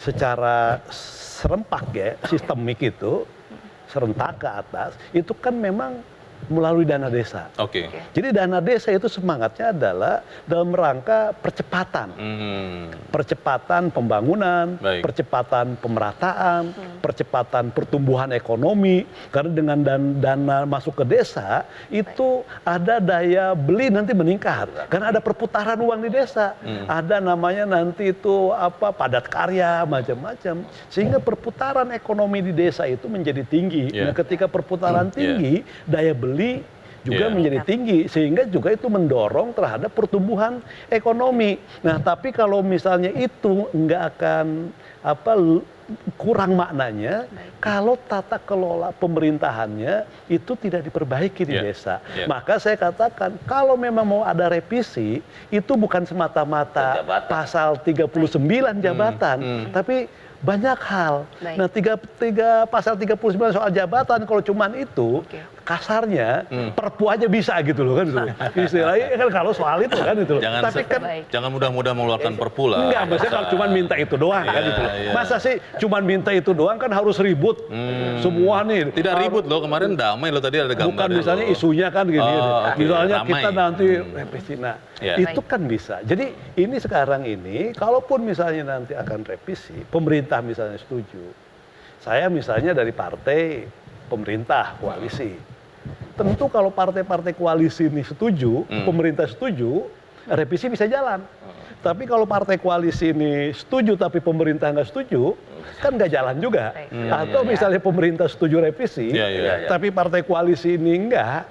Speaker 9: secara serempak ya, sistemik itu serentak ke atas, itu kan memang melalui dana desa. Jadi dana desa itu semangatnya adalah dalam rangka percepatan. Percepatan pembangunan, percepatan pemerataan, percepatan pertumbuhan ekonomi. Karena dengan dana masuk ke desa, itu ada daya beli nanti meningkat. Karena ada perputaran uang di desa. Ada namanya nanti itu padat karya, macam-macam. Sehingga perputaran ekonomi di desa itu menjadi tinggi. Nah, ketika perputaran tinggi, daya beli juga menjadi tinggi, sehingga juga itu mendorong terhadap pertumbuhan ekonomi. Nah, tapi kalau misalnya itu nggak akan kurang maknanya kalau tata kelola pemerintahannya itu tidak diperbaiki di desa. Maka saya katakan kalau memang mau ada revisi itu bukan semata-mata pasal 39 jabatan, tapi banyak hal. Nah, pasal 39 soal jabatan kalau cuman itu kasarnya perpu aja bisa gitu loh kan, istilahnya kan kalau soal itu kan itu. Tapi kan
Speaker 1: jangan mudah-mudah mengeluarkan perpu lah.
Speaker 9: Enggak, maksudnya kalau cuma minta itu doang kan gitu. Masa sih cuma minta itu doang kan harus ribut semua nih.
Speaker 1: Tidak ribut loh, kemarin damai loh, tadi ada gambar.
Speaker 9: Bukan misalnya isunya kan gini. Misalnya kita nanti revisi. Nah, itu kan bisa. Jadi ini sekarang ini kalaupun misalnya nanti akan revisi, pemerintah misalnya setuju. Saya misalnya dari partai pemerintah koalisi. Tentu kalau partai-partai koalisi ini setuju, pemerintah setuju, revisi bisa jalan. Tapi kalau partai koalisi ini setuju tapi pemerintah nggak setuju, kan nggak jalan juga. Atau misalnya pemerintah setuju revisi, tapi partai koalisi ini enggak,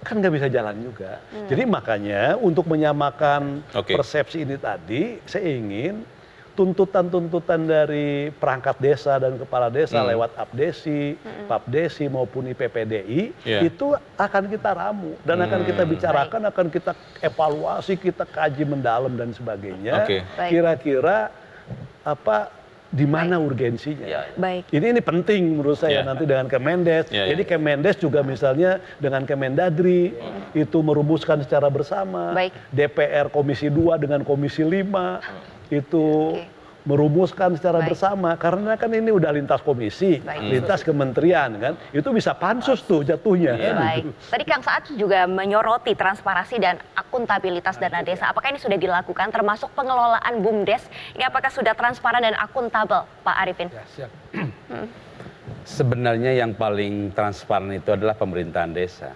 Speaker 9: kan nggak bisa jalan juga. Jadi makanya untuk menyamakan persepsi ini tadi, saya ingin tuntutan-tuntutan dari perangkat desa dan kepala desa lewat APDESI, PAPDESI maupun IPPDI itu akan kita ramu dan akan kita bicarakan, akan kita evaluasi, kita kaji mendalam dan sebagainya. Kira-kira apa di mana urgensinya? Ini penting menurut saya nanti dengan Kemendes. Jadi Kemendes juga misalnya dengan Kemendagri itu merumuskan secara bersama. DPR Komisi 2 dengan Komisi 5 itu merumuskan secara bersama karena kan ini udah lintas komisi, lintas kementerian kan, itu bisa pansus tuh jatuhnya.
Speaker 2: Baik. Tadi Kang Saan juga menyoroti transparansi dan akuntabilitas dana desa. Apakah ini sudah dilakukan termasuk pengelolaan BUMDes? Ini apakah sudah transparan dan akuntabel, Pak Arifin?
Speaker 8: Ya, siap. Sebenarnya yang paling transparan itu adalah pemerintahan desa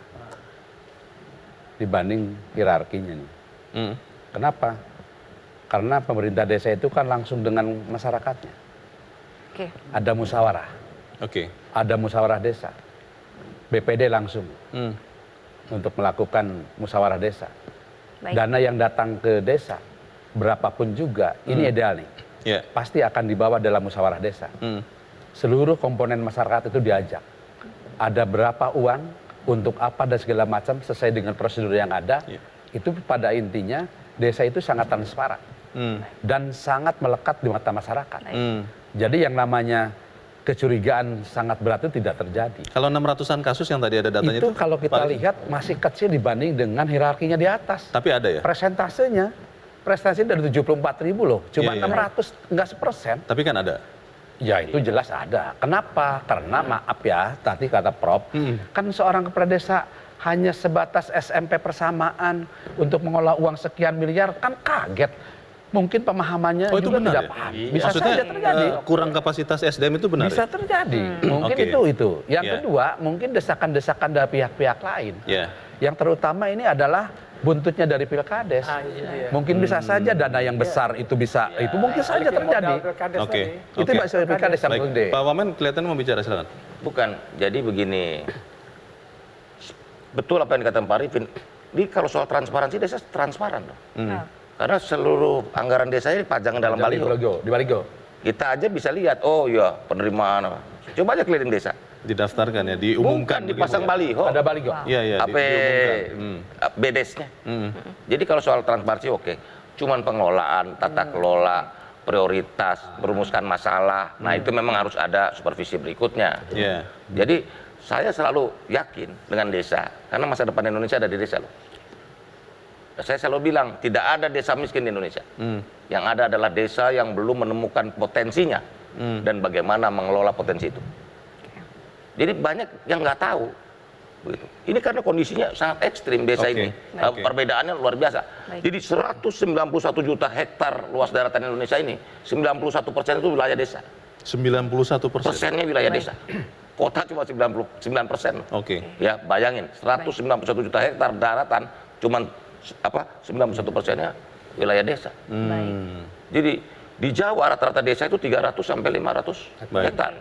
Speaker 8: dibanding hierarkinya nih. Kenapa? Karena pemerintah desa itu kan langsung dengan masyarakatnya. Ada musyawarah. Ada musyawarah desa. BPD langsung untuk melakukan musyawarah desa. Dana yang datang ke desa, berapapun juga, ini ideal nih. Pasti akan dibawa dalam musyawarah desa. Seluruh komponen masyarakat itu diajak. Ada berapa uang, untuk apa dan segala macam sesuai dengan prosedur yang ada. Itu pada intinya desa itu sangat transparan. Dan sangat melekat di mata masyarakat. Jadi yang namanya kecurigaan sangat berat itu tidak terjadi.
Speaker 1: Kalau 600-an kasus yang tadi ada datanya
Speaker 8: itu kalau kita lihat masih kecil dibanding dengan hierarkinya di atas.
Speaker 1: Tapi ada ya?
Speaker 8: Presentasinya dari 74.000 loh, cuma 600, nggak 1%.
Speaker 1: Tapi kan ada?
Speaker 8: Ya itu jelas ada. Kenapa? Karena maaf ya, tadi kata Prof, kan seorang kepala desa hanya sebatas SMP persamaan untuk mengolah uang sekian miliar, kan kaget. Mungkin pemahamannya
Speaker 1: itu
Speaker 8: juga
Speaker 1: benar
Speaker 8: tidak
Speaker 1: ya?
Speaker 8: paham.
Speaker 1: Bisa saja terjadi. Kurang kapasitas SDM itu benar.
Speaker 8: Bisa terjadi. Mungkin itu. Yang kedua, mungkin desakan-desakan dari pihak-pihak lain. Yang terutama ini adalah buntutnya dari Pilkades. Mungkin bisa saja dana yang besar itu bisa, itu mungkin saja terjadi. Itu bisa Pilkades yang gede.
Speaker 1: Pak Wamen kelihatannya mau bicara, silakan.
Speaker 7: Bukan, jadi begini. Betul apa yang dikatakan Pak Arifin. Ini kalau soal transparansi desa transparan loh. Karena seluruh anggaran desa ini dipajang dalam baliho.
Speaker 8: Di baliho.
Speaker 7: Kita aja bisa lihat, oh iya penerimaan apa. Coba aja keliling desa.
Speaker 1: Didaftarkan ya, diumumkan.
Speaker 7: Bukan dipasang baliho.
Speaker 8: Ada baliho.
Speaker 1: Iya,
Speaker 7: apa BDes-nya. Jadi kalau soal transparansi oke. Cuman pengelolaan, tata kelola, prioritas, merumuskan masalah. Nah itu memang harus ada supervisi berikutnya. Jadi saya selalu yakin dengan desa. Karena masa depan Indonesia ada di desa loh. Saya selalu bilang, tidak ada desa miskin di Indonesia. Yang ada adalah desa yang belum menemukan potensinya dan bagaimana mengelola potensi itu. Jadi banyak yang nggak tahu. Begitu. Ini karena kondisinya sangat ekstrim desa ini. Perbedaannya luar biasa. Jadi 191 juta hektar luas daratan Indonesia ini, 91% itu wilayah desa.
Speaker 1: 91%?
Speaker 7: Persennya wilayah desa. Kota cuma 99%. Ya, bayangin, 191 juta hektar daratan, cuman 91%-nya wilayah desa. Jadi di Jawa rata-rata desa itu 300 sampai 500 hektar.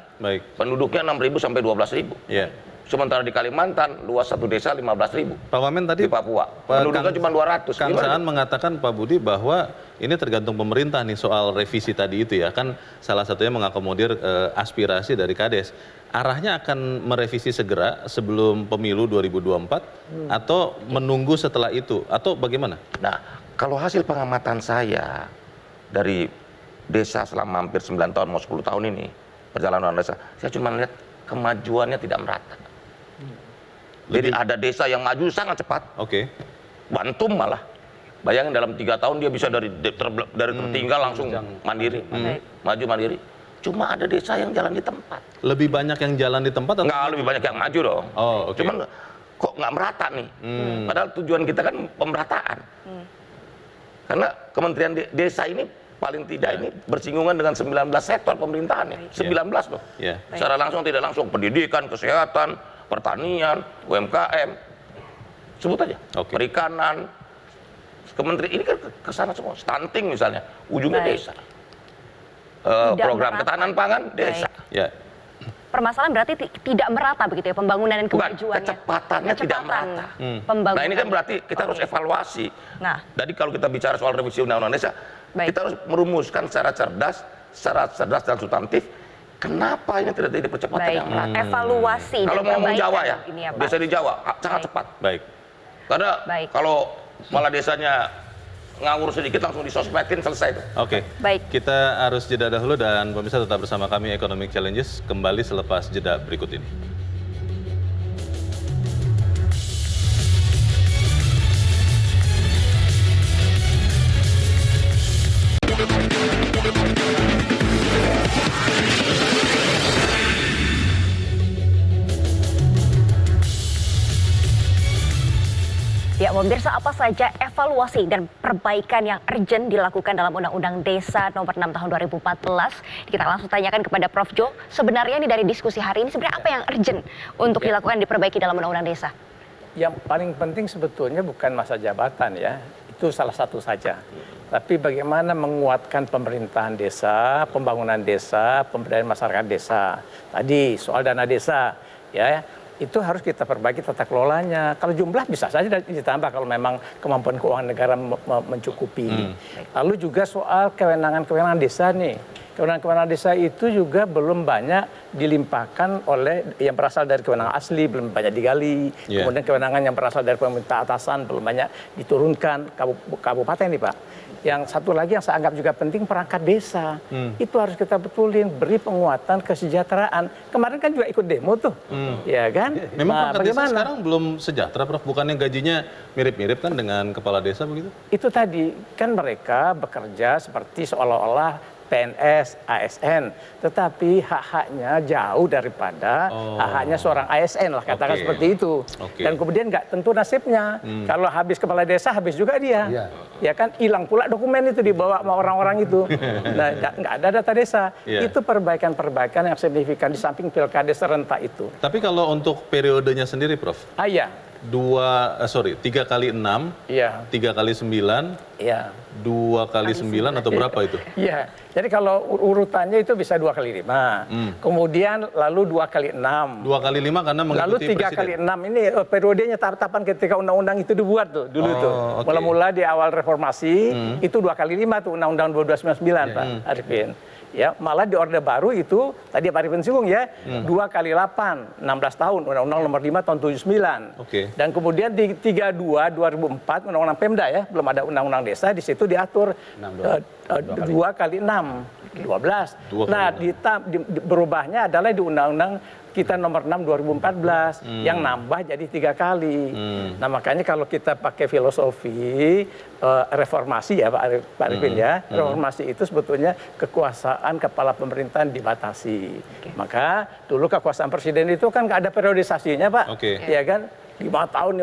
Speaker 7: Penduduknya 6.000 sampai 12.000. Sementara di Kalimantan luas satu desa 15.000.
Speaker 1: Pak Wamen tadi
Speaker 7: di Papua penduduknya cuma 200.
Speaker 1: Kang Saan mengatakan Pak Budi bahwa ini tergantung pemerintah nih soal revisi tadi itu ya, kan salah satunya mengakomodir aspirasi dari Kades. Arahnya akan merevisi segera sebelum pemilu 2024 atau menunggu setelah itu atau bagaimana?
Speaker 7: Nah, kalau hasil pengamatan saya dari desa selama hampir 9 tahun mau 10 tahun ini perjalanan desa, saya cuma lihat kemajuannya tidak merata. Jadi ada desa yang maju sangat cepat. Bantum malah. Bayangin dalam 3 tahun dia bisa dari tertinggal langsung mandiri. Maju mandiri. Cuma ada desa yang jalan di tempat.
Speaker 1: Lebih banyak yang jalan di tempat atau?
Speaker 7: Nggak, lebih banyak yang maju dong. Cuman kok nggak merata nih. Padahal tujuan kita kan pemerataan. Karena Kementerian Desa ini paling tidak ini bersinggungan dengan 19 sektor pemerintahan. 19 loh. Secara langsung tidak langsung. Pendidikan, kesehatan, pertanian, UMKM. Sebut aja. Perikanan. Kementerian ini kan kesana semua. Stunting misalnya. Ujungnya desa. Program ketahanan pangan desa.
Speaker 2: Permasalahan berarti tidak merata begitu ya pembangunan dan kemajuannya.
Speaker 7: Kecepatannya tidak merata. Nah ini kan berarti kita harus evaluasi. Jadi kalau kita bicara soal revisi undang-undang desa, Kita harus merumuskan secara cerdas dan substantif. Kenapa ini tidak dipercepat?
Speaker 2: Evaluasi.
Speaker 7: Kalau ngomong Jawa ya, desa di Jawa sangat cepat. Karena kalau kepala desanya ngawur sedikit langsung disosmedin, selesai itu.
Speaker 1: Oke. Baik. Kita harus jeda dahulu dan pemirsa tetap bersama kami Economic Challenges kembali selepas jeda berikut ini.
Speaker 2: Ya, pemirsa, apa saja evaluasi dan perbaikan yang urgent dilakukan dalam Undang-Undang Desa Nomor 6 Tahun 2014? Kita langsung tanyakan kepada Prof. Jo. Sebenarnya ini dari diskusi hari ini sebenarnya apa yang urgent untuk dilakukan diperbaiki dalam Undang-Undang Desa?
Speaker 10: Yang paling penting sebetulnya bukan masa jabatan ya, itu salah satu saja. Tapi bagaimana menguatkan pemerintahan desa, pembangunan desa, pemberdayaan masyarakat desa. Tadi soal dana desa, ya. Itu harus kita perbaiki tata kelolanya. Kalau jumlah bisa saja ditambah kalau memang kemampuan keuangan negara mencukupi. Lalu juga soal kewenangan-kewenangan desa nih. Kewenangan-kewenangan desa itu juga belum banyak dilimpahkan oleh yang berasal dari kewenangan asli, belum banyak digali. Kemudian kewenangan yang berasal dari pemerintah atasan belum banyak diturunkan kabupaten nih Pak. Yang satu lagi yang saya anggap juga penting, perangkat desa. Itu harus kita betulin, beri penguatan kesejahteraan. Kemarin kan juga ikut demo tuh, ya kan?
Speaker 1: Memang perangkat desa sekarang belum sejahtera, Prof. Bukannya gajinya mirip-mirip kan dengan kepala desa begitu?
Speaker 10: Itu tadi, kan mereka bekerja seperti seolah-olah PNS, ASN, tetapi hak-haknya jauh daripada hak-haknya seorang ASN lah, katakan seperti itu. Dan kemudian nggak tentu nasibnya. Kalau habis kepala desa, habis juga dia. Ya kan, hilang pula dokumen itu dibawa sama orang-orang itu. Nah, nggak ada data desa. Itu perbaikan-perbaikan yang signifikan di samping pilkada serentak itu.
Speaker 1: Tapi kalau untuk periodenya sendiri, Prof?
Speaker 10: Iya.
Speaker 1: 3 kali 6, 3 kali 9, 2 kali 9 atau berapa itu?
Speaker 10: Iya, jadi kalau urutannya itu bisa 2 kali 5, kemudian lalu 2 kali 6.
Speaker 1: 2 kali 5 karena mengikuti
Speaker 10: lalu 3
Speaker 1: presiden.
Speaker 10: kali 6 ini periodenya tahapan ketika undang-undang itu dibuat tuh dulu tuh. Mula-mula di awal reformasi itu 2 kali 5 tuh undang-undang 1299 Pak Arifin. Ya, malah di Orde Baru itu tadi Pak Arifin singgung ya, 2 kali 8, 16 tahun, Undang-Undang Nomor 5 tahun 79. Dan kemudian di 32 2004 Undang-Undang Pemda ya, belum ada Undang-Undang Desa, di situ diatur 2 kali 6, 12. Nah, berubahnya adalah di Undang-Undang kita nomor 6 2014 yang nambah jadi 3 kali. Nah, makanya kalau kita pakai filosofi reformasi ya Pak Arifin ya, reformasi itu sebetulnya kekuasaan kepala pemerintahan dibatasi. Maka dulu kekuasaan presiden itu kan nggak ada periodisasinya Pak, ya kan? 5 tahun,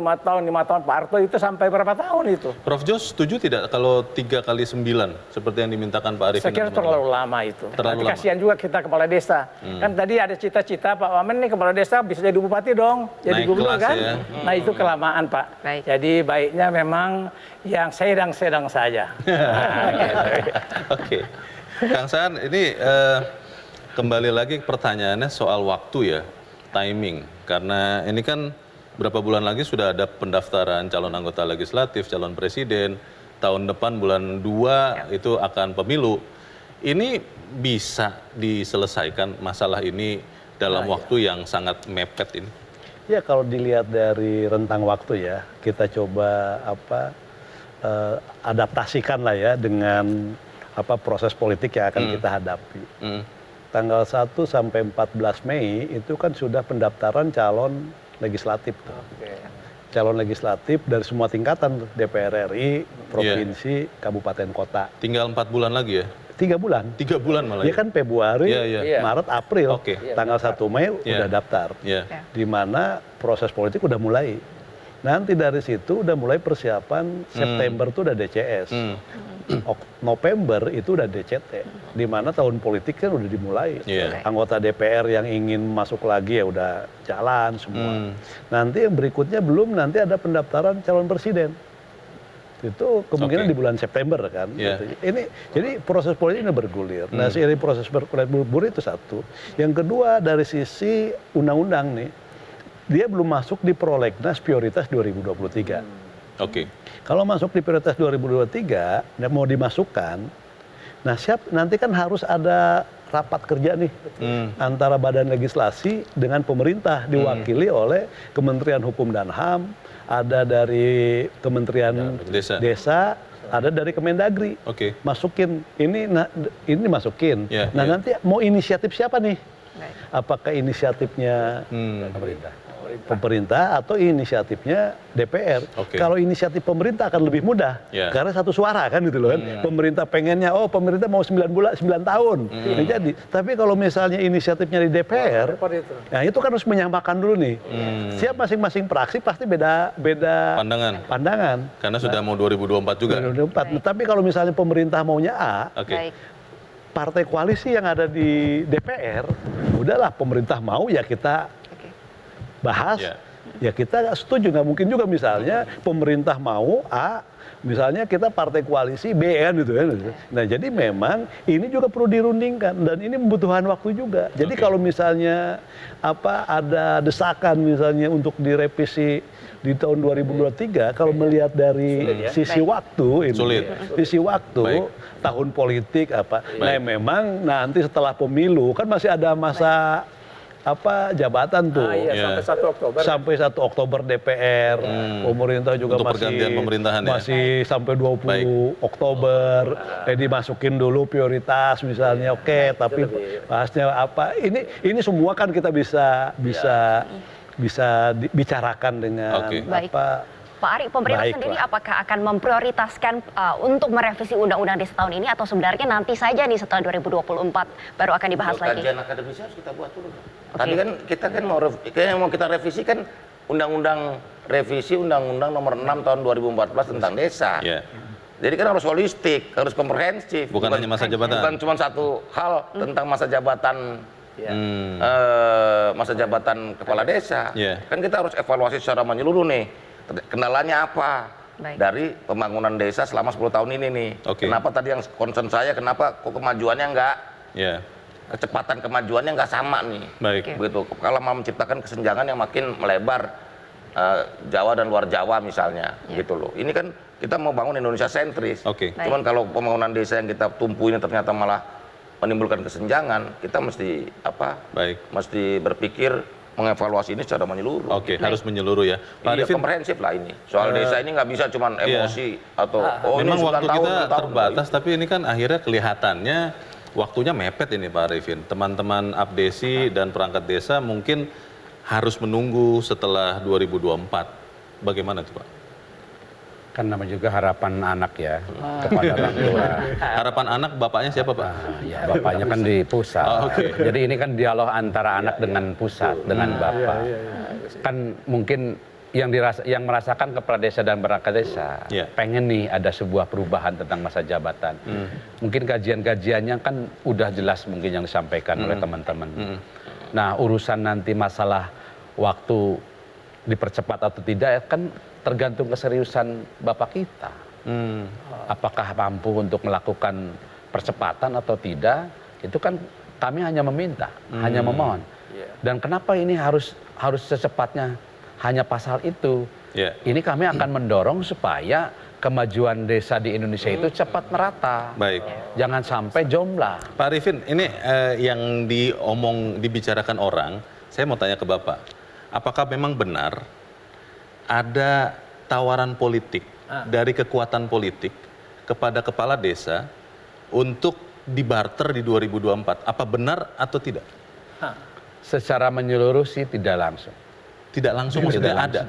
Speaker 10: Pak Harto itu sampai berapa tahun itu?
Speaker 1: Prof. Jo setuju tidak kalau 3 kali 9 seperti yang dimintakan Pak Arifin?
Speaker 10: Saya kira terlalu lama itu. Terlalu lama. Kasihan juga kita kepala desa. Kan tadi ada cita-cita Pak Wamen nih kepala desa bisa jadi bupati dong, jadi gubernur kan? Ya. Nah itu kelamaan Pak. Jadi baiknya memang yang sedang-sedang saja.
Speaker 1: Oke. Kang Saan, ini kembali lagi pertanyaannya soal waktu ya, timing. Karena ini kan berapa bulan lagi sudah ada pendaftaran calon anggota legislatif, calon presiden. Tahun depan bulan 2 itu akan pemilu. Ini bisa diselesaikan masalah ini dalam waktu yang sangat mepet ini?
Speaker 9: Ya kalau dilihat dari rentang waktu ya, kita coba adaptasikan lah ya dengan proses politik yang akan kita hadapi. Tanggal 1 sampai 14 Mei itu kan sudah pendaftaran calon legislatif. Calon legislatif dari semua tingkatan, DPR RI, provinsi, kabupaten kota.
Speaker 1: Tinggal 4 bulan lagi ya?
Speaker 9: 3 bulan.
Speaker 1: 3 bulan malah.
Speaker 9: Ya kan Februari, Maret, April. Tanggal 1 Mei udah daftar. Di mana proses politik udah mulai. Nanti dari situ udah mulai persiapan, September itu udah DCS. November itu udah DCT. Di mana tahun politik kan udah dimulai. Anggota DPR yang ingin masuk lagi ya udah jalan semua. Nanti yang berikutnya belum, nanti ada pendaftaran calon presiden. Itu kemungkinan di bulan September kan. Gitu. Jadi proses politik ini bergulir. Nah, seiring proses bergulir itu satu. Yang kedua dari sisi undang-undang nih, dia belum masuk di prolegnas prioritas 2023. Kalau masuk di prioritas 2023, mau dimasukkan, Nah nanti kan harus ada rapat kerja nih antara badan legislasi dengan pemerintah diwakili oleh Kementerian Hukum dan HAM, ada dari Kementerian Desa, ada dari Kemendagri. Masukin ini masukin. Nah nanti mau inisiatif siapa nih? Apakah inisiatifnya pemerintah atau inisiatifnya DPR? Kalau inisiatif pemerintah akan lebih mudah karena satu suara kan gitu loh kan. Pemerintah pengennya pemerintah mau 9 tahun. Jadi tapi kalau misalnya inisiatifnya di DPR, nah itu kan harus menyamakan dulu nih. Siap masing-masing praksi pasti beda pandangan.
Speaker 1: Karena sudah mau 2024 juga.
Speaker 9: 2024. Tapi kalau misalnya pemerintah maunya A, partai koalisi yang ada di DPR, udahlah pemerintah mau ya kita bahas, ya kita setuju. Nggak mungkin juga misalnya pemerintah mau A, misalnya kita partai koalisi B kan gitu kan. Nah jadi memang ini juga perlu dirundingkan dan ini membutuhkan waktu juga. Jadi kalau misalnya ada desakan misalnya untuk direvisi di tahun 2023, kalau melihat dari sisi waktu ini, sisi waktu tahun politik nah memang nanti setelah pemilu kan masih ada masa jabatan tuh sampai 1 Oktober DPR, pemerintah juga masih sampai 20 Oktober, dimasukin dulu prioritas misalnya, tapi bahasnya ini semua kan kita bisa dibicarakan dengan
Speaker 2: Pak Ari, pemerintah sendiri apakah akan memprioritaskan untuk merevisi undang-undang desa tahun ini atau sebenarnya nanti saja nih setelah 2024 baru akan dibahas lagi?
Speaker 7: Kajian akademisnya harus kita buat dulu. Tadi kan kita kan mau kita revisi kan revisi undang-undang nomor 6 tahun 2014 tentang desa. Jadi kan harus holistik, harus komprehensif.
Speaker 1: Bukan hanya masa jabatan.
Speaker 7: Bukan cuma satu hal tentang masa jabatan. Masa jabatan kepala desa. Kan kita harus evaluasi secara menyeluruh nih. Kendalanya apa dari pembangunan desa selama 10 tahun ini nih? Kenapa tadi yang concern saya, kenapa kok kemajuannya enggak? Kecepatan kemajuannya enggak sama nih. Begitu. Kalau mau menciptakan kesenjangan yang makin melebar, Jawa dan luar Jawa misalnya, gitu loh. Ini kan kita mau bangun Indonesia sentris. Cuman kalau pembangunan desa yang kita tumpu ini ternyata malah menimbulkan kesenjangan, kita mesti mesti berpikir mengevaluasi ini secara menyeluruh.
Speaker 1: Harus menyeluruh ya.
Speaker 7: Pak Arifin, komprehensif lah ini. Soal desa ini nggak bisa cuma emosi atau
Speaker 1: memang waktu kita terbatas, tapi ini kan akhirnya kelihatannya waktunya mepet ini Pak Arifin. Teman-teman Abdesi dan perangkat desa mungkin harus menunggu setelah 2024. Bagaimana tuh Pak?
Speaker 8: Kan namanya juga harapan anak ya kepada orang tua.
Speaker 1: Harapan anak bapaknya siapa Pak?
Speaker 8: Ya bapaknya kan di pusat. Jadi ini kan dialog antara anak dengan pusat, dengan bapak. Kan mungkin yang merasakan kepala desa dan perangkat desa pengen nih ada sebuah perubahan tentang masa jabatan. Mungkin kajian-kajiannya kan udah jelas mungkin yang disampaikan oleh teman-teman. Nah urusan nanti masalah waktu dipercepat atau tidak kan tergantung keseriusan Bapak kita. Apakah mampu untuk melakukan percepatan atau tidak, itu kan kami hanya meminta, hanya memohon. Dan kenapa ini harus secepatnya hanya pasal itu? Ini kami akan mendorong supaya kemajuan desa di Indonesia itu cepat merata. Jangan sampai jomplang.
Speaker 1: Pak Arifin, ini yang dibicarakan orang, saya mau tanya ke Bapak. Apakah memang benar ada tawaran politik dari kekuatan politik kepada kepala desa untuk dibarter di 2024? Apa benar atau tidak?
Speaker 8: Secara menyeluruh sih tidak langsung.
Speaker 1: Tidak langsung maksudnya ada?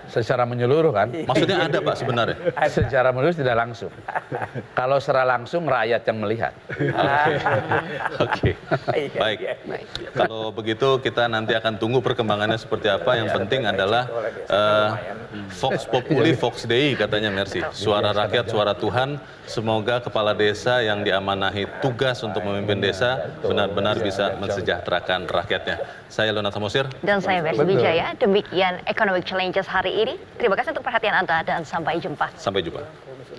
Speaker 8: Secara menyeluruh kan?
Speaker 1: Maksudnya ada Pak sebenarnya?
Speaker 8: Secara menyeluruh tidak langsung. Kalau secara langsung rakyat yang melihat.
Speaker 1: Baik. Kalau begitu kita nanti akan tunggu perkembangannya seperti apa. Yang penting adalah Vox Populi, Vox Dei katanya Mercy. Suara rakyat, suara Tuhan. Semoga kepala desa yang diamanahi tugas untuk memimpin desa benar-benar bisa mensejahterakan rakyatnya. Saya Leonard Samosir.
Speaker 2: Dan saya Mercy Wijaya. Demikian Economic Challenges hari ini. Terima kasih untuk perhatian Anda dan sampai jumpa.
Speaker 1: Sampai jumpa.